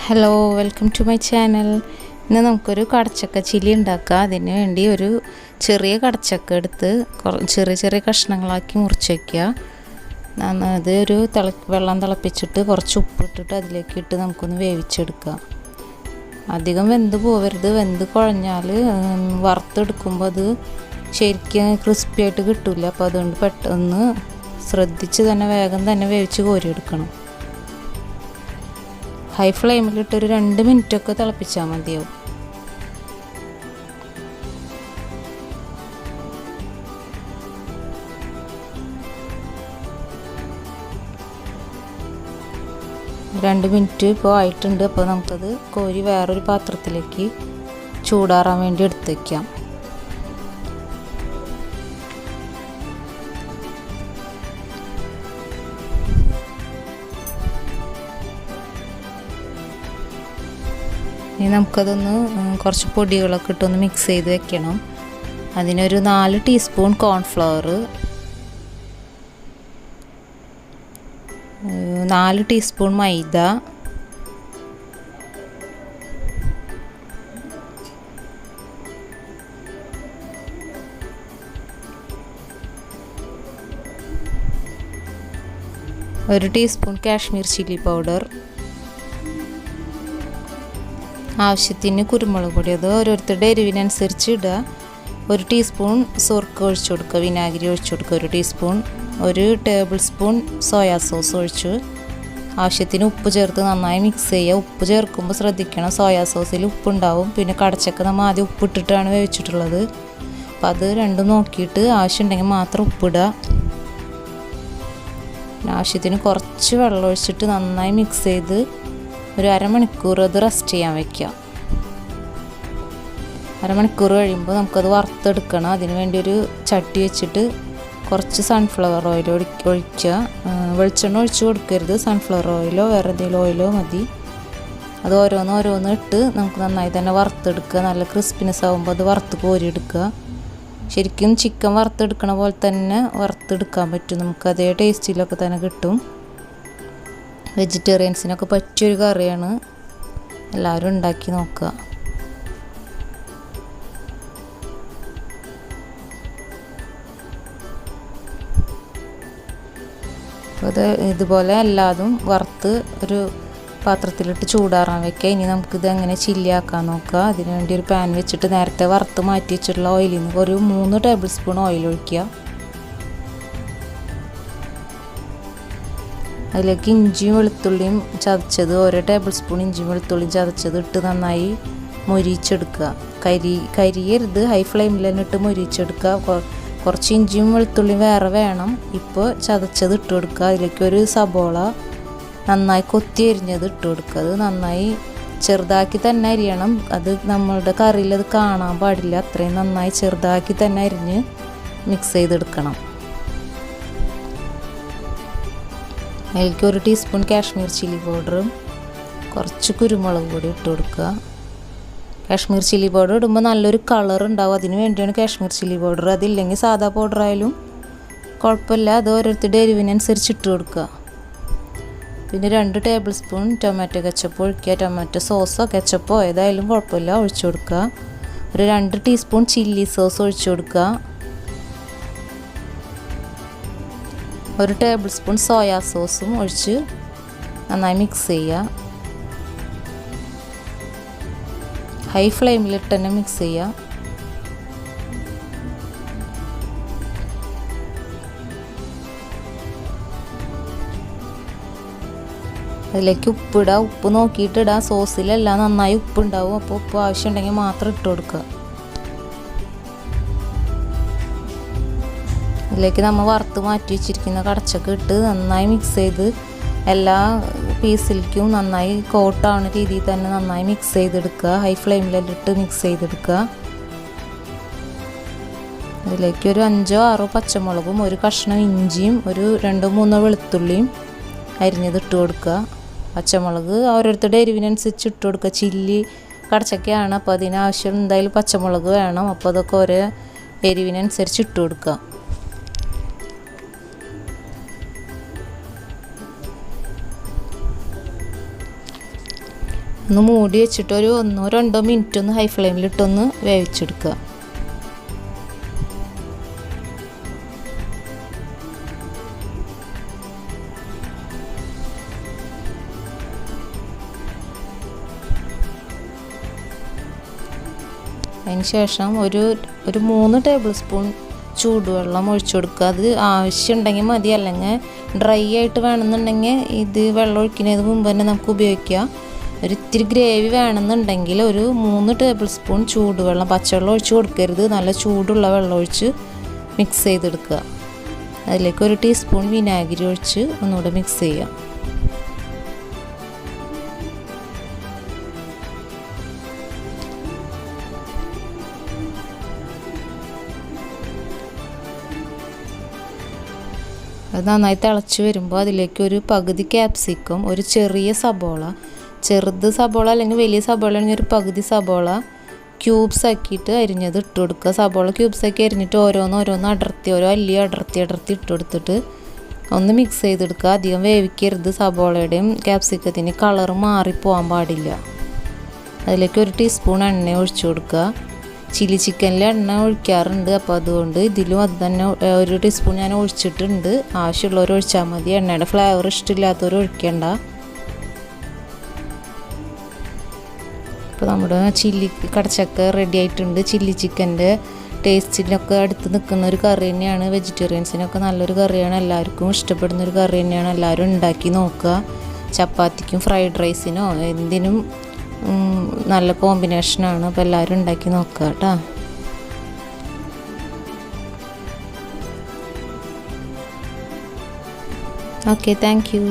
Hello, welcome to my channel. ഇന്ന് നമുക്കൊരു കടച്ചക്ക chilli ഉണ്ടാക്കാം. അതിന് വേണ്ടി ഒരു ചെറിയ കടച്ചക്ക എടുത്ത് ചെറിയ ചെറിയ കഷ്ണങ്ങളാക്കി മുറിച്ച് വയ്ക്കുക. അത് ഒരു വെള്ളം തിളപ്പിച്ചിട്ട് കുറച്ച് ഉപ്പിട്ടിട്ട് അതിലേക്ക് ഇട്ട് നമുക്കൊന്ന് വേവിച്ചെടുക്കാം. അധികം വെന്ത് പോവരുത്. വെന്ത് കുഴഞ്ഞാൽ വറുത്തെടുക്കുമ്പോൾ അത് ശരിക്കും ക്രിസ്പി ആയിട്ട് കിട്ടില്ല. അപ്പോൾ അതുകൊണ്ട് പെട്ടെന്ന് ശ്രദ്ധിച്ച് തന്നെ വേഗം തന്നെ വേവിച്ച് കോരിയെടുക്കണം. ഹൈ ഫ്ലെയിമിലിട്ടൊരു 2 മിനിറ്റൊക്കെ തിളപ്പിച്ചാൽ മതിയാവും. രണ്ട് മിനിറ്റ് ഇപ്പോൾ ആയിട്ടുണ്ട്. അപ്പോൾ നമുക്കത് കോരി വേറൊരു പാത്രത്തിലേക്ക് ചൂടാറാൻ വേണ്ടി എടുത്ത് വയ്ക്കാം. ഇനി നമുക്കതൊന്ന് കുറച്ച് പൊടികളൊക്കെ ഇട്ടൊന്ന് മിക്സ് ചെയ്ത് വെക്കണം. അതിനൊരു 4 ടീസ്പൂൺ കോൺഫ്ലവർ, 4 ടീസ്പൂൺ മൈദ, ഒരു ടീസ്പൂൺ കാശ്മീർ ചില്ലി പൗഡർ, ആവശ്യത്തിന് കുരുമുളക് പൊടി. അത് ഓരോരുത്തരുടെ എരിവിനനുസരിച്ച് ഇടുക. 1 ടീസ്പൂൺ സുർക്ക ഒഴിച്ചു കൊടുക്കുക, വിനാഗിരി ഒഴിച്ചു കൊടുക്കുക 1 teaspoon, 1 table spoon soya sauce ഒഴിച്ചു, ആവശ്യത്തിന് ഉപ്പ് ചേർത്ത് നന്നായി മിക്സ് ചെയ്യുക. ഉപ്പ് ചേർക്കുമ്പോൾ ശ്രദ്ധിക്കണം, സോയാ സോസിൽ ഉപ്പുണ്ടാവും. പിന്നെ കടച്ചക്ക നമ്മൾ ആദ്യം ഉപ്പിട്ടിട്ടാണ് വേവിച്ചിട്ടുള്ളത്. അപ്പോൾ അത് രണ്ടും നോക്കിയിട്ട് ആവശ്യമുണ്ടെങ്കിൽ മാത്രം ഉപ്പിടുക. ആവശ്യത്തിന് കുറച്ച് വെള്ളം ഒഴിച്ചിട്ട് നന്നായി മിക്സ് ചെയ്ത് ഒരു അരമണിക്കൂർ അത് റെസ്റ്റ് ചെയ്യാൻ വയ്ക്കുക. അരമണിക്കൂർ കഴിയുമ്പോൾ നമുക്കത് വറുത്തെടുക്കണം. അതിന് വേണ്ടി ഒരു ചട്ടി വെച്ചിട്ട് കുറച്ച് സൺഫ്ലവർ ഓയിൽ ഒഴിക്കുക. വെളിച്ചെണ്ണ ഒഴിച്ച് കൊടുക്കരുത്. സൺഫ്ലവർ ഓയിലോ വേറെ എന്തെങ്കിലും ഓയിലോ മതി. അത് ഓരോന്ന് ഇട്ട് നമുക്ക് നന്നായി തന്നെ വറുത്തെടുക്കുക. നല്ല ക്രിസ്പിനെസ് ആകുമ്പോൾ അത് വറുത്ത് കോരിയെടുക്കുക. ശരിക്കും ചിക്കൻ വറുത്തെടുക്കണ പോലെ തന്നെ വറുത്തെടുക്കാൻ പറ്റും. നമുക്ക് അതേ ടേസ്റ്റിലൊക്കെ തന്നെ കിട്ടും. വെജിറ്റേറിയൻസിനൊക്കെ പറ്റിയൊരു കറിയാണ്. എല്ലാവരും ഉണ്ടാക്കി നോക്കുക. അത് ഇതുപോലെ എല്ലാതും വറുത്ത് ഒരു പാത്രത്തിലിട്ട് ചൂടാറാൻ വയ്ക്കുക. ഇനി നമുക്കിത് എങ്ങനെ ചില്ലി ആക്കാൻ നോക്കുക. അതിന് വേണ്ടി ഒരു പാൻ വെച്ചിട്ട് നേരത്തെ വറുത്ത് മാറ്റി വെച്ചിട്ടുള്ള ഓയിലിൽ നിന്ന് ഒരു 3 ടേബിൾ സ്പൂൺ ഓയിൽ ഒഴിക്കുക. അതിലേക്ക് ഇഞ്ചിയും വെളുത്തുള്ളിയും ചതച്ചത് 1 ടേബിൾ സ്പൂൺ ഇഞ്ചിയും വെളുത്തുള്ളിയും ചതച്ചത് ഇട്ട് നന്നായി മൊരിച്ചെടുക്കുക. കരിയരുത്. ഹൈ ഫ്ലെയിമിൽ തന്നെ ഇട്ട് മൊരിച്ചെടുക്കുക. കുറച്ച് ഇഞ്ചിയും വെളുത്തുള്ളിയും വേറെ വേണം. ഇപ്പോൾ ചതച്ചത് ഇട്ട് കൊടുക്കുക. അതിലേക്ക് ഒരു സബോള നന്നായി കൊത്തി അരിഞ്ഞത് ഇട്ട് കൊടുക്കുക. അത് നന്നായി ചെറുതാക്കി തന്നെ അരിയണം. അത് നമ്മളുടെ കറിയിൽ അത് കാണാൻ പാടില്ല. അത്രയും നന്നായി ചെറുതാക്കി തന്നെ അരിഞ്ഞ് മിക്സ് ചെയ്തെടുക്കണം. അതിലേക്ക് 1 ടീസ്പൂൺ കാശ്മീർ ചില്ലി പൗഡറും കുറച്ച് കുരുമുളക് പൊടി ഇട്ട് കൊടുക്കുക. കാശ്മീർ ചില്ലി പൗഡർ ഇടുമ്പോൾ നല്ലൊരു കളർ ഉണ്ടാവും. അതിന് വേണ്ടിയാണ് കാശ്മീർ ചില്ലി പൗഡർ. അതില്ലെങ്കിൽ സാധാ പൗഡർ ആയാലും കുഴപ്പമില്ല. അത് ഓരോരുത്തരുടെ എരിവിനനുസരിച്ച് ഇട്ട് കൊടുക്കുക. പിന്നെ 2 ടേബിൾ സ്പൂൺ ടൊമാറ്റോ കെച്ചപ്പ് ഒഴിക്കുക. ടൊമാറ്റോ സോസോ കെച്ചപ്പോ ഏതായാലും കുഴപ്പമില്ല, ഒഴിച്ചു കൊടുക്കുക. ഒരു 2 ടീസ്പൂൺ ചില്ലി സോസ് ഒഴിച്ചു കൊടുക്കുക. 1 ടേബിൾ സ്പൂൺ സോയാ സോസും ഒഴിച്ച് നന്നായി മിക്സ് ചെയ്യുക. ഹൈ ഫ്ലെയിമിലിട്ട് തന്നെ മിക്സ് ചെയ്യുക. അതിലേക്ക് ഉപ്പിടുക. ഉപ്പ് നോക്കിയിട്ട് ഇടുക. സോസിലെല്ലാം നന്നായി ഉപ്പുണ്ടാവും. അപ്പോൾ ഉപ്പ് ആവശ്യമുണ്ടെങ്കിൽ മാത്രം ഇട്ട് കൊടുക്കുക. ഇതിലേക്ക് നമ്മൾ വറുത്ത് മാറ്റി വെച്ചിരിക്കുന്ന കടച്ചക്ക ഇട്ട് നന്നായി മിക്സ് ചെയ്ത് എല്ലാ പീസിലേക്കും നന്നായി കോട്ടാവുന്ന രീതിയിൽ തന്നെ നന്നായി മിക്സ് ചെയ്തെടുക്കുക. ഹൈ ഫ്ലെയിമിലിട്ട് മിക്സ് ചെയ്തെടുക്കുക. അതിലേക്ക് ഒരു 5-6 പച്ചമുളകും 1 കഷ്ണം ഇഞ്ചിയും 2-3 വെളുത്തുള്ളിയും അരിഞ്ഞത് ഇട്ട് കൊടുക്കുക. പച്ചമുളക് ഓരോരുത്തരുടെ എരിവിനനുസരിച്ച് ഇട്ട് കൊടുക്കുക. ചില്ലി കടച്ചക്കയാണ്, അപ്പോൾ അതിനാവശ്യം എന്തായാലും പച്ചമുളക് വേണം. അപ്പോൾ അതൊക്കെ ഓരോ എരിവിനനുസരിച്ച് ഇട്ട് കൊടുക്കുക. ഒന്ന് മൂടി വെച്ചിട്ട് ഒരു 1-2 മിനിറ്റ് ഒന്ന് ഹൈ ഫ്ലെയിമിലിട്ടൊന്ന് വേവിച്ചെടുക്കുക. അതിന് ശേഷം ഒരു 3 ടേബിൾ സ്പൂൺ ചൂടുവെള്ളം ഒഴിച്ചു കൊടുക്കുക. അത് ആവശ്യമുണ്ടെങ്കിൽ മതി, അല്ലെങ്കിൽ ഡ്രൈ ആയിട്ട് വേണമെന്നുണ്ടെങ്കിൽ ഇത് വെള്ളം ഒഴിക്കുന്നതിന് മുമ്പ് തന്നെ നമുക്ക് ഉപയോഗിക്കാം. ഒരു ഇത്തിരി ഗ്രേവി വേണമെന്നുണ്ടെങ്കിൽ ഒരു 3 ടേബിൾ സ്പൂൺ ചൂടുവെള്ളം, പച്ചവെള്ളം ഒഴിച്ച് കൊടുക്കരുത്, നല്ല ചൂടുള്ള വെള്ളം ഒഴിച്ച് മിക്സ് ചെയ്തെടുക്കുക. അതിലേക്ക് 1 ടീസ്പൂൺ വിനാഗിരി ഒഴിച്ച് ഒന്നുകൂടെ മിക്സ് ചെയ്യാം. അത് നന്നായി തിളച്ച് വരുമ്പോൾ അതിലേക്ക് ഒരു പകുതി ക്യാപ്സിക്കം, ഒരു ചെറിയ സബോള, ചെറുത് സബോള അല്ലെങ്കിൽ വലിയ സബോള ആണെങ്കിൽ ഒരു പകുതി സബോള ക്യൂബ്സ് ആക്കിയിട്ട് അരിഞ്ഞത് ഇട്ട് കൊടുക്കുക. സബോള ക്യൂബ്സ് ആക്കി അരിഞ്ഞിട്ട് ഓരോന്ന് അടർത്തി, ഓരോ അല്ലി അടർത്തി ഇട്ട് കൊടുത്തിട്ട് ഒന്ന് മിക്സ് ചെയ്തെടുക്കുക. അധികം വേവിക്കരുത്, സബോളയുടെയും ക്യാപ്സിക്കത്തിന് കളർ മാറിപ്പോകാൻ പാടില്ല. അതിലേക്ക് 1 ടീസ്പൂൺ എണ്ണ ഒഴിച്ചു കൊടുക്കുക. ചില്ലി ചിക്കനിൽ എണ്ണ ഒഴിക്കാറുണ്ട്, അപ്പോൾ അതുകൊണ്ട് ഇതിലും അത് തന്നെ 1 ടീസ്പൂൺ ഞാൻ ഒഴിച്ചിട്ടുണ്ട്. ആവശ്യമുള്ളവർ ഒഴിച്ചാൽ മതി, എണ്ണയുടെ ഫ്ലേവർ ഇഷ്ടമില്ലാത്തവർ ഒഴിക്കേണ്ട. അപ്പോൾ നമ്മുടെ കടച്ചക്ക റെഡി ആയിട്ടുണ്ട്. ചില്ലി ചിക്കൻ്റെ ടേസ്റ്റിനൊക്കെ അടുത്ത് നിൽക്കുന്ന ഒരു കറി തന്നെയാണ്. വെജിറ്റേറിയൻസിനൊക്കെ നല്ലൊരു കറിയാണ്, എല്ലാവർക്കും ഇഷ്ടപ്പെടുന്നൊരു കറി തന്നെയാണ്. എല്ലാവരും ഉണ്ടാക്കി നോക്കുക. ചപ്പാത്തിക്കും ഫ്രൈഡ് റൈസിനോ എന്തിനും നല്ല കോമ്പിനേഷനാണ്. അപ്പോൾ എല്ലാവരും ഉണ്ടാക്കി നോക്കുക കേട്ടോ. Okay, thank you.